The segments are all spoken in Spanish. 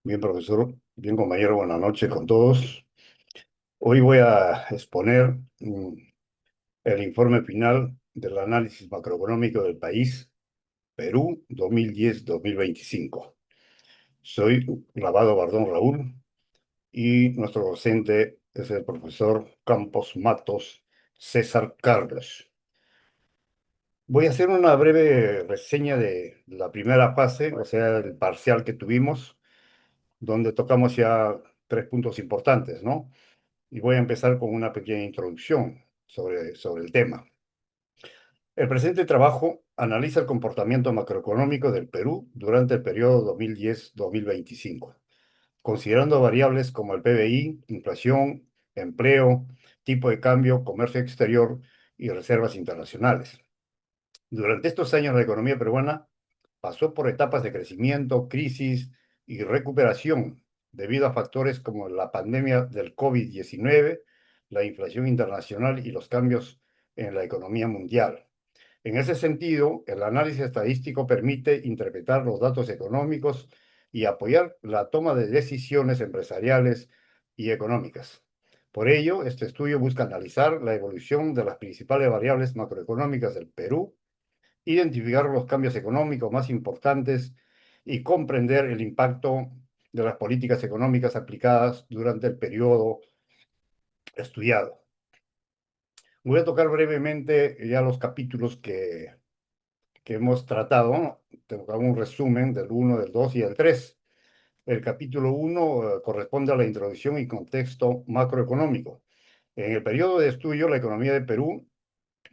Bien, profesor, bien, compañero, buenas noches con todos. Hoy voy a exponer el informe final del análisis macroeconómico del país, Perú 2010-2025. Soy Lavado Bardón Raúl y nuestro docente es el profesor Campos Matos César Carlos. Voy a hacer una breve reseña de la primera fase, o sea, el parcial que tuvimos, donde tocamos ya tres puntos importantes, ¿no? Y voy a empezar con una pequeña introducción sobre el tema. El presente trabajo analiza el comportamiento macroeconómico del Perú durante el periodo 2010-2025, considerando variables como el PBI, inflación, empleo, tipo de cambio, comercio exterior y reservas internacionales. Durante estos años, la economía peruana pasó por etapas de crecimiento, crisis y recuperación debido a factores como la pandemia del COVID-19, la inflación internacional y los cambios en la economía mundial. En ese sentido, el análisis estadístico permite interpretar los datos económicos y apoyar la toma de decisiones empresariales y económicas. Por ello, este estudio busca analizar la evolución de las principales variables macroeconómicas del Perú, identificar los cambios económicos más importantes y comprender el impacto de las políticas económicas aplicadas durante el periodo estudiado. Voy a tocar brevemente ya los capítulos que hemos tratado, ¿no? Tengo un resumen del uno, del 2 y del 3. El capítulo uno corresponde a la introducción y contexto macroeconómico. En el periodo de estudio, la economía de Perú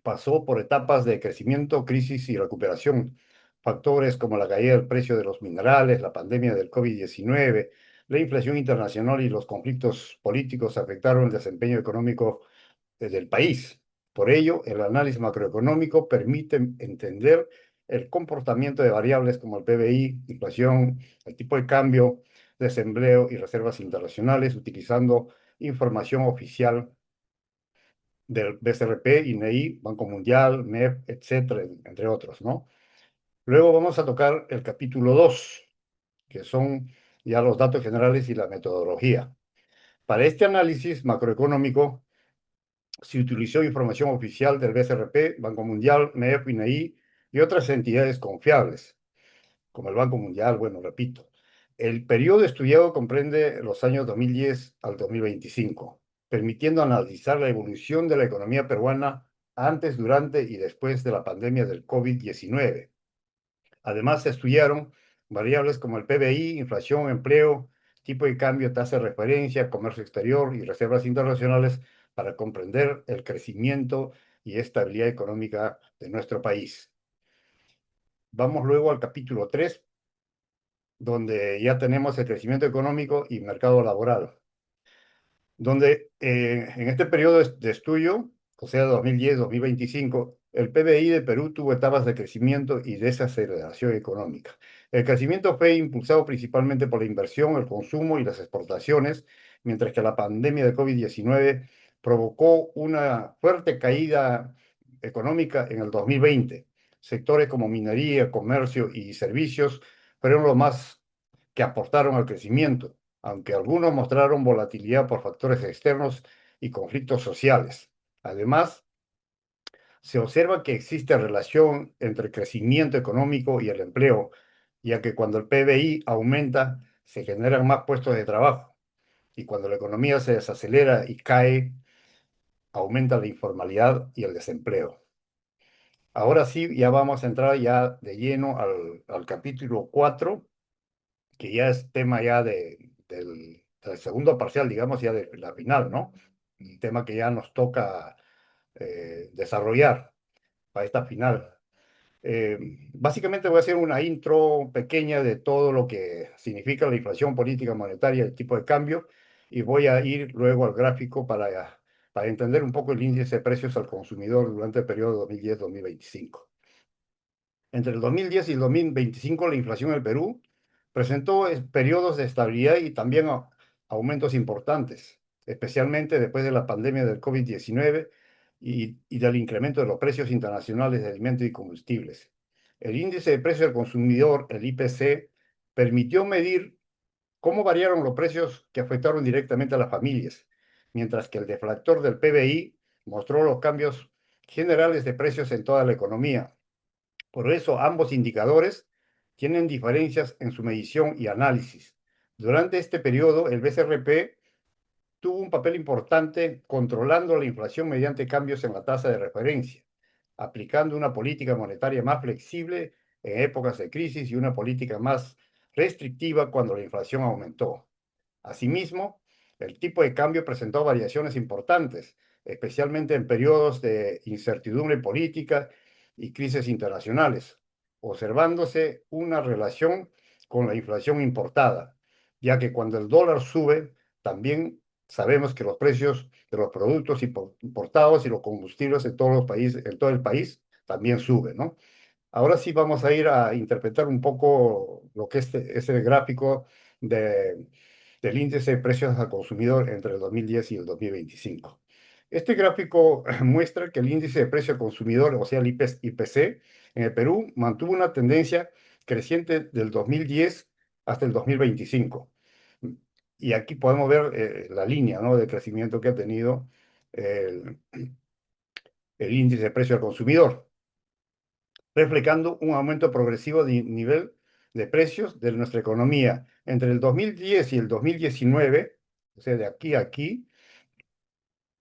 pasó por etapas de crecimiento, crisis y recuperación. Factores como la caída del precio de los minerales, la pandemia del COVID-19, la inflación internacional y los conflictos políticos afectaron el desempeño económico del país. Por ello, el análisis macroeconómico permite entender el comportamiento de variables como el PBI, inflación, el tipo de cambio, desempleo y reservas internacionales, utilizando información oficial del BCRP, INEI, Banco Mundial, MEF, etcétera, entre otros, ¿no? Luego vamos a tocar el capítulo 2, que son ya los datos generales y la metodología. Para este análisis macroeconómico se utilizó información oficial del BCRP, Banco Mundial, MEF, INEI y otras entidades confiables, como el Banco Mundial, bueno, repito. El periodo estudiado comprende los años 2010 al 2025, permitiendo analizar la evolución de la economía peruana antes, durante y después de la pandemia del COVID-19. Además, se estudiaron variables como el PBI, inflación, empleo, tipo de cambio, tasa de referencia, comercio exterior y reservas internacionales para comprender el crecimiento y estabilidad económica de nuestro país. Vamos luego al capítulo 3, donde ya tenemos el crecimiento económico y mercado laboral, donde en este periodo de estudio, o sea, 2010-2025, el PBI de Perú tuvo etapas de crecimiento y desaceleración económica. El crecimiento fue impulsado principalmente por la inversión, el consumo y las exportaciones, mientras que la pandemia de COVID-19 provocó una fuerte caída económica en el 2020. Sectores como minería, comercio y servicios fueron los más que aportaron al crecimiento, aunque algunos mostraron volatilidad por factores externos y conflictos sociales. Además, se observa que existe relación entre el crecimiento económico y el empleo, ya que cuando el PBI aumenta, se generan más puestos de trabajo, y cuando la economía se desacelera y cae, aumenta la informalidad y el desempleo. Ahora sí, ya vamos a entrar ya de lleno al capítulo 4, que ya es tema ya del segundo parcial, digamos, ya de la final, ¿no? Un tema que ya nos toca desarrollar para esta final. Básicamente voy a hacer una intro pequeña de todo lo que significa la inflación política monetaria, el tipo de cambio, y voy a ir luego al gráfico para entender un poco el índice de precios al consumidor durante el periodo 2010-2025. Entre el 2010 y el 2025, la inflación en el Perú presentó periodos de estabilidad y también aumentos importantes, especialmente después de la pandemia del COVID-19 y del incremento de los precios internacionales de alimentos y combustibles. El índice de precios del consumidor, el IPC, permitió medir ¿Cómo variaron los precios que afectaron directamente a las familias? Mientras que el deflactor del PBI mostró los cambios generales de precios en toda la economía. Por eso ambos indicadores tienen diferencias en su medición y análisis. Durante este periodo, el BCRP tuvo un papel importante controlando la inflación mediante cambios en la tasa de referencia, aplicando una política monetaria más flexible en épocas de crisis y una política más restrictiva cuando la inflación aumentó. Asimismo, el tipo de cambio presentó variaciones importantes, especialmente en periodos de incertidumbre política y crisis internacionales, observándose una relación con la inflación importada, ya que cuando el dólar sube, también sabemos que los precios de los productos importados y los combustibles en todos los países, en todo el país también suben, ¿no? Ahora sí vamos a ir a interpretar un poco lo que es el gráfico de, del índice de precios al consumidor entre el 2010 y el 2025. Este gráfico muestra que el índice de precio al consumidor, o sea, el IPC, en el Perú mantuvo una tendencia creciente del 2010 hasta el 2025. Y aquí podemos ver la línea, ¿no?, de crecimiento que ha tenido el, el índice de precio al consumidor, reflejando un aumento progresivo de nivel de precios de nuestra economía. Entre el 2010 y el 2019, o sea, de aquí a aquí,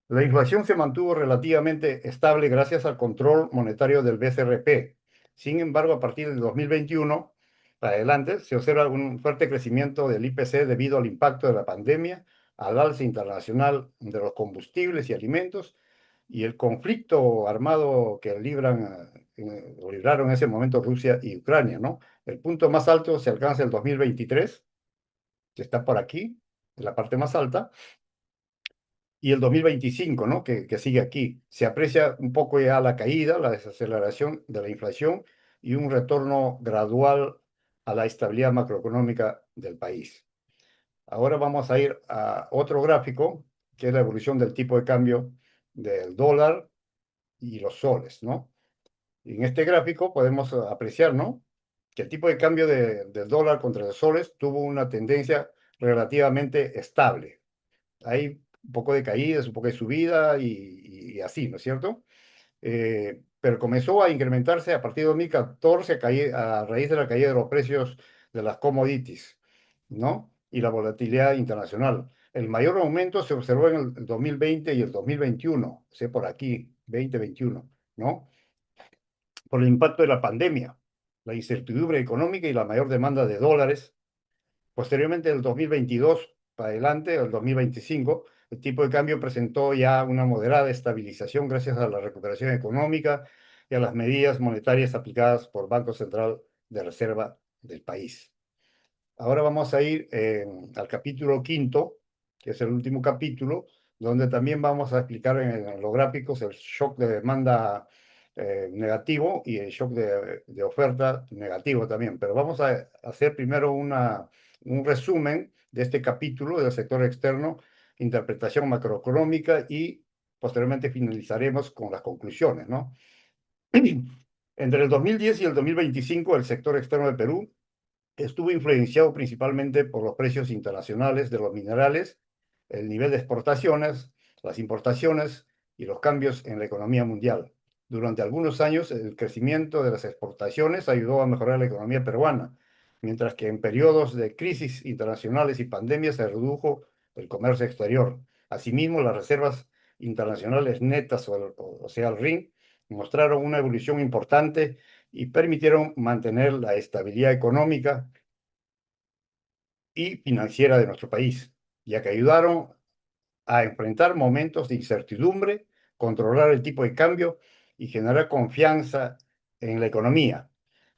la inflación se mantuvo relativamente estable gracias al control monetario del BCRP. Sin embargo, a partir del 2021 para adelante se observa un fuerte crecimiento del IPC debido al impacto de la pandemia, al alza internacional de los combustibles y alimentos y el conflicto armado que libraron en ese momento Rusia y Ucrania, ¿no? El punto más alto se alcanza el 2023, que está por aquí, en la parte más alta, y el 2025, ¿no?, que sigue aquí. Se aprecia un poco ya la caída, la desaceleración de la inflación y un retorno gradual a la estabilidad macroeconómica del país. Ahora vamos a ir a otro gráfico, que es la evolución del tipo de cambio del dólar y los soles, ¿no? Y en este gráfico podemos apreciar, ¿no?, que el tipo de cambio del dólar contra los soles tuvo una tendencia relativamente estable. Hay un poco de caídas, un poco de subida y así, ¿no es cierto? Pero comenzó a incrementarse a partir de 2014 a raíz de la caída de los precios de las commodities, ¿no? Y la volatilidad internacional. El mayor aumento se observó en el 2020 y el 2021, o sea, por aquí, 2021, ¿no? Por el impacto de la pandemia, la incertidumbre económica y la mayor demanda de dólares. Posteriormente, del 2022 para adelante, el 2025, el tipo de cambio presentó ya una moderada estabilización gracias a la recuperación económica y a las medidas monetarias aplicadas por el Banco Central de Reserva del país. Ahora vamos a ir al capítulo quinto, que es el último capítulo, donde también vamos a explicar en los gráficos el shock de demanda negativo y el shock de oferta negativo también. Pero vamos a hacer primero un resumen de este capítulo del sector externo, interpretación macroeconómica, y posteriormente finalizaremos con las conclusiones, ¿no? Entre el 2010 y el 2025, el sector externo de Perú estuvo influenciado principalmente por los precios internacionales de los minerales, el nivel de exportaciones, las importaciones y los cambios en la economía mundial. Durante algunos años, el crecimiento de las exportaciones ayudó a mejorar la economía peruana, mientras que en periodos de crisis internacionales y pandemias se redujo el comercio exterior. Asimismo, las reservas internacionales netas, o sea, el RIN, mostraron una evolución importante y permitieron mantener la estabilidad económica y financiera de nuestro país, ya que ayudaron a enfrentar momentos de incertidumbre, controlar el tipo de cambio y generar confianza en la economía.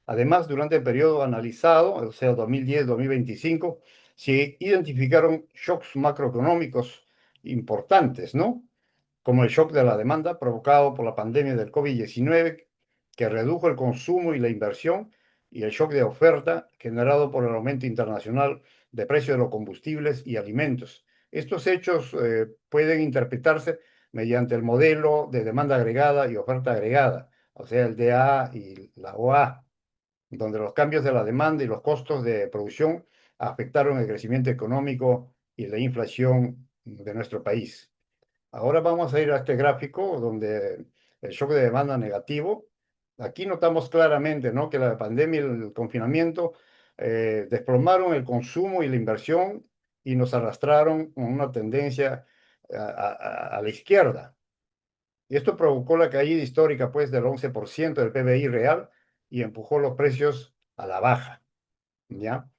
Además, durante el periodo analizado, o sea, 2010-2025, se identificaron shocks macroeconómicos importantes, ¿no?, como el shock de la demanda provocado por la pandemia del COVID-19, que redujo el consumo y la inversión, y el shock de oferta generado por el aumento internacional de precios de los combustibles y alimentos. Estos hechos pueden interpretarse mediante el modelo de demanda agregada y oferta agregada, o sea, el DA y la OA, donde los cambios de la demanda y los costos de producción afectaron el crecimiento económico y la inflación de nuestro país. Ahora vamos a ir a este gráfico donde el shock de demanda negativo. Aquí notamos claramente, ¿no?, que la pandemia y el confinamiento desplomaron el consumo y la inversión y nos arrastraron con una tendencia a la izquierda. Y esto provocó la caída histórica, pues, del 11% del PBI real y empujó los precios a la baja, ¿ya?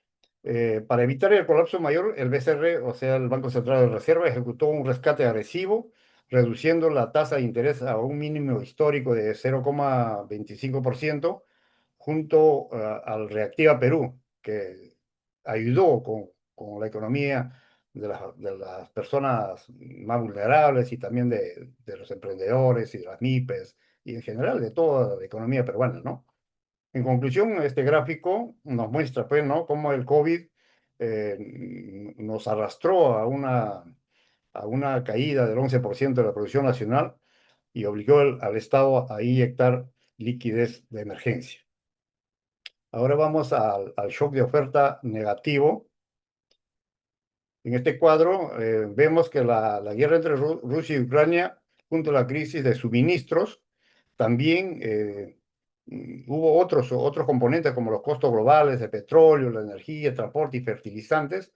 Para evitar el colapso mayor, el BCR, o sea, el Banco Central de Reserva, ejecutó un rescate agresivo, reduciendo la tasa de interés a un mínimo histórico de 0,25%, junto al Reactiva Perú, que ayudó con la economía de las personas más vulnerables y también de los emprendedores y de las MIPES y en general de toda la economía peruana, ¿no? En conclusión, este gráfico nos muestra, pues, ¿no?, cómo el COVID nos arrastró a una caída del 11% de la producción nacional y obligó al Estado a inyectar liquidez de emergencia. Ahora vamos al shock de oferta negativo. En este cuadro vemos que la guerra entre Rusia y Ucrania, junto a la crisis de suministros, también hubo otros componentes como los costos globales de petróleo, la energía, el transporte y fertilizantes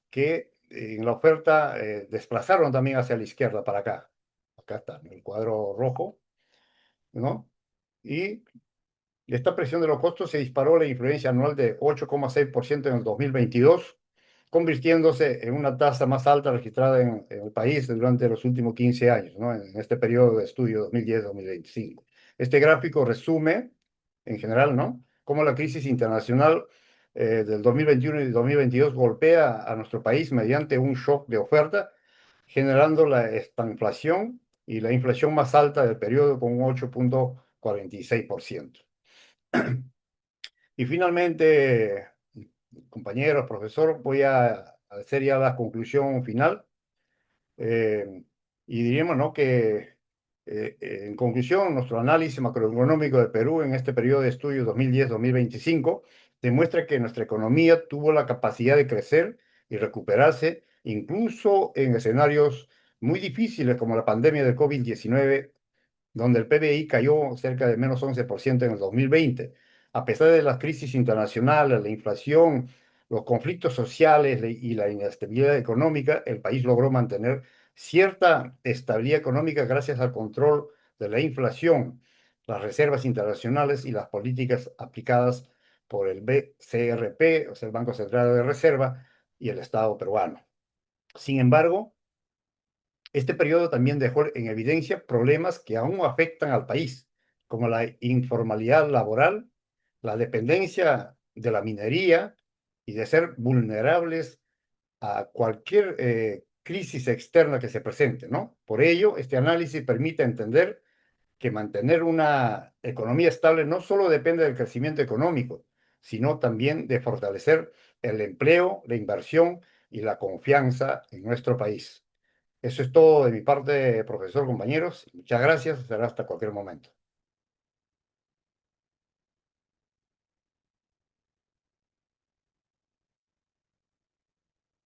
que en la oferta desplazaron también hacia la izquierda para acá. Acá está, en el cuadro rojo, ¿no? Y esta presión de los costos se disparó a la influencia anual de 8,6% en el 2022, convirtiéndose en una tasa más alta registrada en el país durante los últimos 15 años, ¿no?, en este periodo de estudio 2010-2025. Este gráfico resume, en general, ¿no?, cómo la crisis internacional del 2021 y 2022 golpea a nuestro país mediante un shock de oferta, generando la estanflación y la inflación más alta del periodo con un 8,46%. Y finalmente, compañeros, profesor, voy a hacer ya la conclusión final. eh, y diríamos, ¿no?, que en conclusión, nuestro análisis macroeconómico de Perú en este periodo de estudio 2010-2025 demuestra que nuestra economía tuvo la capacidad de crecer y recuperarse incluso en escenarios muy difíciles como la pandemia del COVID-19, donde el PBI cayó cerca de menos 11% en el 2020. A pesar de las crisis internacionales, la inflación, los conflictos sociales y la inestabilidad económica, el país logró mantener cierta estabilidad económica gracias al control de la inflación, las reservas internacionales y las políticas aplicadas por el BCRP, o sea, el Banco Central de Reserva, y el Estado peruano. Sin embargo, este periodo también dejó en evidencia problemas que aún afectan al país, como la informalidad laboral, la dependencia de la minería y de ser vulnerables a cualquier crisis externa que se presente, ¿no? Por ello, este análisis permite entender que mantener una economía estable no solo depende del crecimiento económico, sino también de fortalecer el empleo, la inversión y la confianza en nuestro país. Eso es todo de mi parte, profesor, compañeros. Muchas gracias. Será hasta cualquier momento.